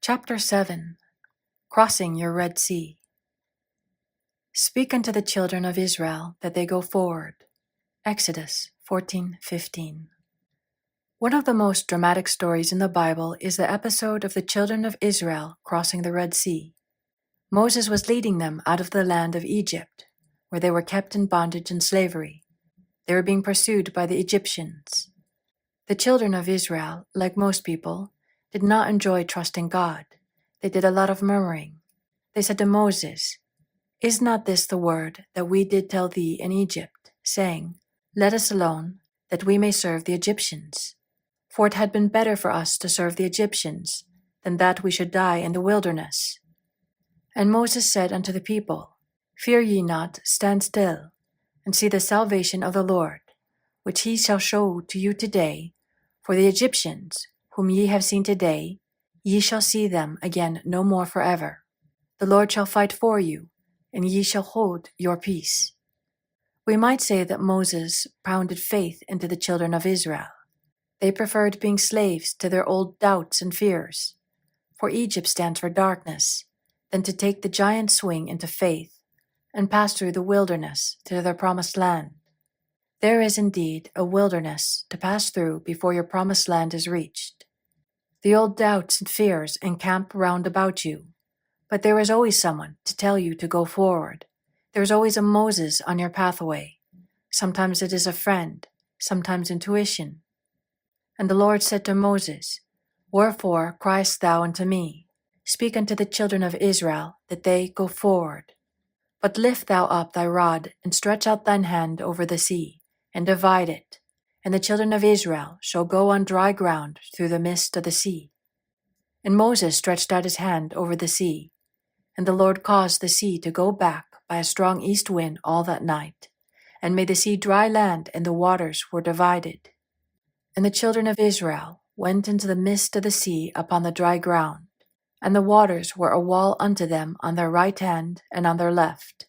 Chapter 7 Crossing Your Red Sea. Speak unto the children of Israel that they go forward. Exodus 14:15. One of the most dramatic stories in the Bible is the episode of the children of Israel crossing the Red Sea. Moses was leading them out of the land of Egypt, where they were kept in bondage and slavery. They were being pursued by the Egyptians. The children of Israel, like most people, did not enjoy trusting God. They did a lot of murmuring. They said to Moses, "Is not this the word that we did tell thee in Egypt, saying, Let us alone, that we may serve the Egyptians? For it had been better for us to serve the Egyptians, than that we should die in the wilderness." And Moses said unto the people, "Fear ye not, stand still, and see the salvation of the Lord, which he shall show to you today. For the Egyptians, whom ye have seen today, ye shall see them again no more forever. The Lord shall fight for you, and ye shall hold your peace." We might say that Moses pounded faith into the children of Israel. They preferred being slaves to their old doubts and fears, for Egypt stands for darkness, than to take the giant swing into faith and pass through the wilderness to their promised land. There is indeed a wilderness to pass through before your promised land is reached. The old doubts and fears encamp round about you, but there is always someone to tell you to go forward. There is always a Moses on your pathway. Sometimes it is a friend, sometimes intuition. And the Lord said to Moses, "Wherefore criest thou unto me? Speak unto the children of Israel that they go forward. But lift thou up thy rod, and stretch out thine hand over the sea, and divide it, and the children of Israel shall go on dry ground through the midst of the sea." And Moses stretched out his hand over the sea, and the Lord caused the sea to go back by a strong east wind all that night, and made the sea dry land, and the waters were divided. And the children of Israel went into the midst of the sea upon the dry ground, and the waters were a wall unto them on their right hand and on their left.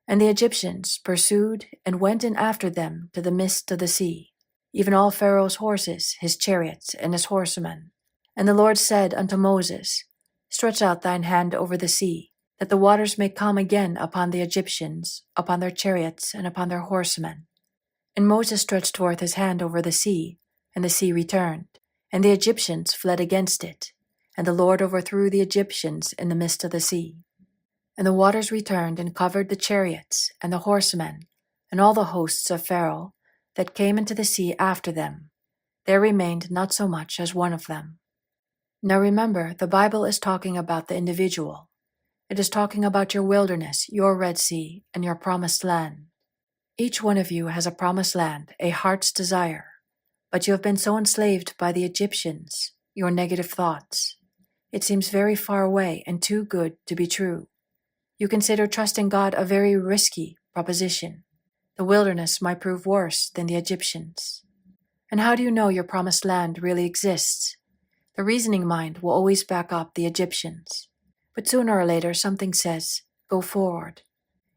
And the Egyptians pursued and went in after them to the midst of the sea, even all Pharaoh's horses, his chariots, and his horsemen. And the Lord said unto Moses, "Stretch out thine hand over the sea, that the waters may come again upon the Egyptians, upon their chariots, and upon their horsemen." And Moses stretched forth his hand over the sea, and the sea returned, and the Egyptians fled against it, and the Lord overthrew the Egyptians in the midst of the sea. And the waters returned and covered the chariots, and the horsemen, and all the hosts of Pharaoh that came into the sea after them. There remained not so much as one of them. Now remember, the Bible is talking about the individual. It is talking about your wilderness, your Red Sea, and your promised land. Each one of you has a promised land, a heart's desire, but you have been so enslaved by the Egyptians, your negative thoughts. It seems very far away and too good to be true. You consider trusting God a very risky proposition. The wilderness might prove worse than the Egyptians. And how do you know your promised land really exists? The reasoning mind will always back up the Egyptians. But sooner or later something says, "Go forward."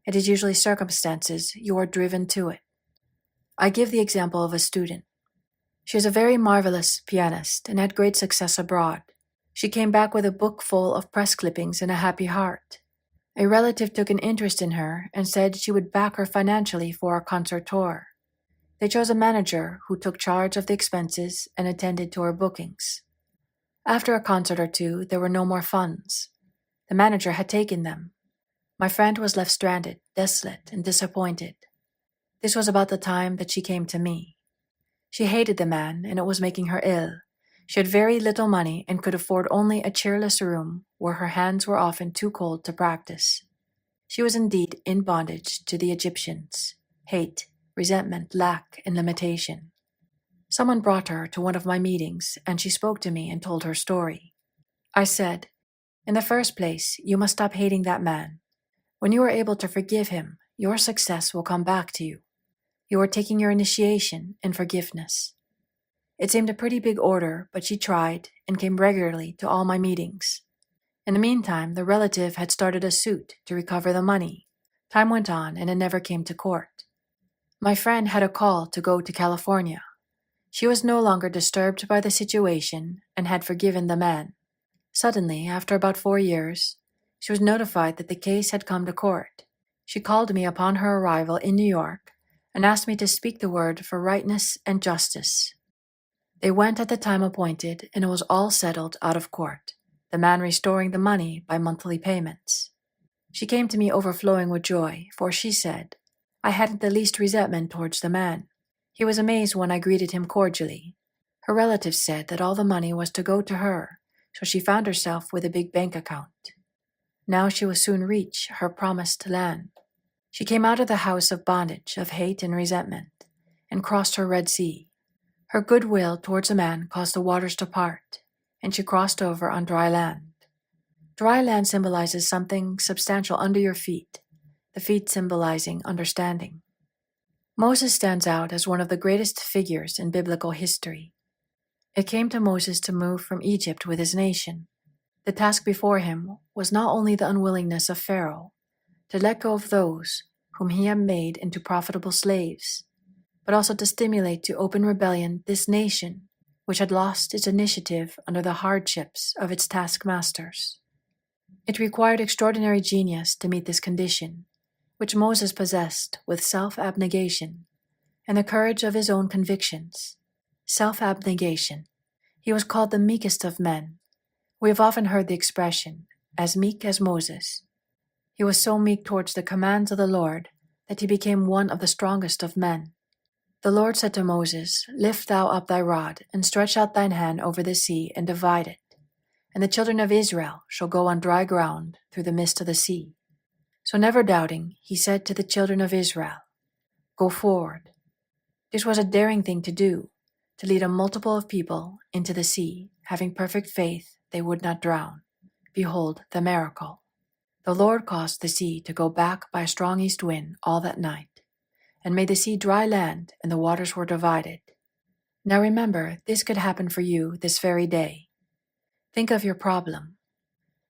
It is usually circumstances you are driven to it. I give the example of a student. She is a very marvelous pianist and had great success abroad. She came back with a book full of press clippings and a happy heart. A relative took an interest in her and said she would back her financially for a concert tour. They chose a manager who took charge of the expenses and attended to her bookings. After a concert or two, there were no more funds. The manager had taken them. My friend was left stranded, desolate, and disappointed. This was about the time that she came to me. She hated the man, and it was making her ill. She had very little money and could afford only a cheerless room where her hands were often too cold to practice. She was indeed in bondage to the Egyptians: hate, resentment, lack, and limitation. Someone brought her to one of my meetings, and she spoke to me and told her story. I said, "In the first place, you must stop hating that man. When you are able to forgive him, your success will come back to you. You are taking your initiation in forgiveness." It seemed a pretty big order, but she tried and came regularly to all my meetings. In the meantime, the relative had started a suit to recover the money. Time went on, and it never came to court. My friend had a call to go to California. She was no longer disturbed by the situation and had forgiven the man. Suddenly, after about 4 years, she was notified that the case had come to court. She called me upon her arrival in New York and asked me to speak the word for rightness and justice. They went at the time appointed, and it was all settled out of court, the man restoring the money by monthly payments. She came to me overflowing with joy, for she said, I hadn't the least resentment towards the man. He was amazed when I greeted him cordially. Her relatives said that all the money was to go to her, so she found herself with a big bank account. Now she will soon reach her promised land. She came out of the house of bondage, of hate and resentment, and crossed her Red Sea. Her goodwill towards a man caused the waters to part, and she crossed over on dry land. Dry land symbolizes something substantial under your feet, the feet symbolizing understanding. Moses stands out as one of the greatest figures in biblical history. It came to Moses to move from Egypt with his nation. The task before him was not only the unwillingness of Pharaoh to let go of those whom he had made into profitable slaves, but also to stimulate to open rebellion this nation, which had lost its initiative under the hardships of its taskmasters. It required extraordinary genius to meet this condition, which Moses possessed with self-abnegation and the courage of his own convictions. Self-abnegation. He was called the meekest of men. We have often heard the expression, as meek as Moses. He was so meek towards the commands of the Lord that he became one of the strongest of men. The Lord said to Moses, Lift thou up thy rod, and stretch out thine hand over the sea, and divide it. And the children of Israel shall go on dry ground through the midst of the sea. So never doubting, he said to the children of Israel, Go forward. This was a daring thing to do, to lead a multiple of people into the sea, having perfect faith they would not drown. Behold the miracle. The Lord caused the sea to go back by a strong east wind all that night, and made the sea dry land, and the waters were divided. Now remember, this could happen for you this very day. Think of your problem.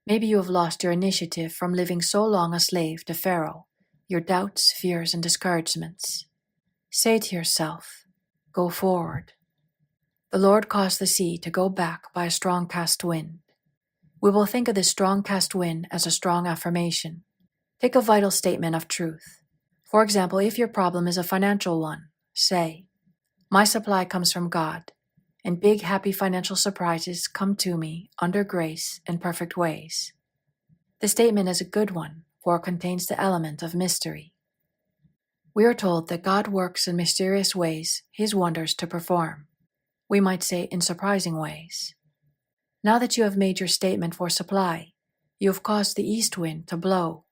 Maybe you have lost your initiative from living so long a slave to Pharaoh, your doubts, fears, and discouragements. Say to yourself, Go forward. The Lord caused the sea to go back by a strong cast wind. We will think of this strong cast wind as a strong affirmation. Take a vital statement of truth. For example, if your problem is a financial one, say, My supply comes from God, and big happy financial surprises come to me under grace and perfect ways. The statement is a good one, for it contains the element of mystery. We are told that God works in mysterious ways his wonders to perform. We might say in surprising ways. Now that you have made your statement for supply, you have caused the east wind to blow.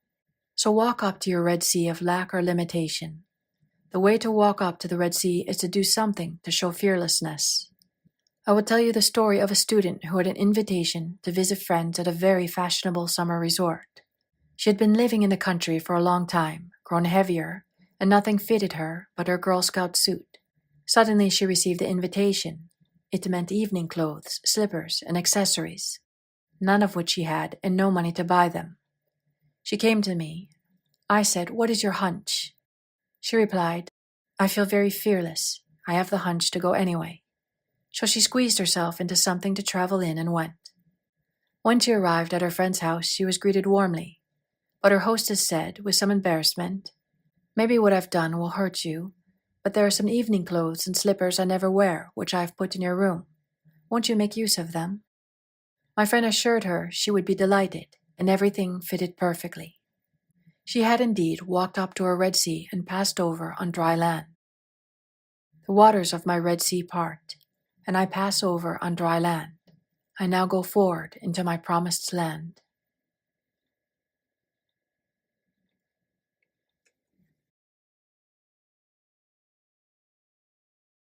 So walk up to your Red Sea of lack or limitation. The way to walk up to the Red Sea is to do something to show fearlessness. I will tell you the story of a student who had an invitation to visit friends at a very fashionable summer resort. She had been living in the country for a long time, grown heavier, and nothing fitted her but her Girl Scout suit. Suddenly she received the invitation. It meant evening clothes, slippers, and accessories, none of which she had and no money to buy them. She came to me. I said, What is your hunch? She replied, I feel very fearless. I have the hunch to go anyway. So she squeezed herself into something to travel in and went. When she arrived at her friend's house, she was greeted warmly. But her hostess said, with some embarrassment, Maybe what I've done will hurt you, but there are some evening clothes and slippers I never wear, which I have put in your room. Won't you make use of them? My friend assured her she would be delighted, and everything fitted perfectly. She had indeed walked up to her Red Sea and passed over on dry land. The waters of my Red Sea part, and I pass over on dry land. I now go forward into my promised land.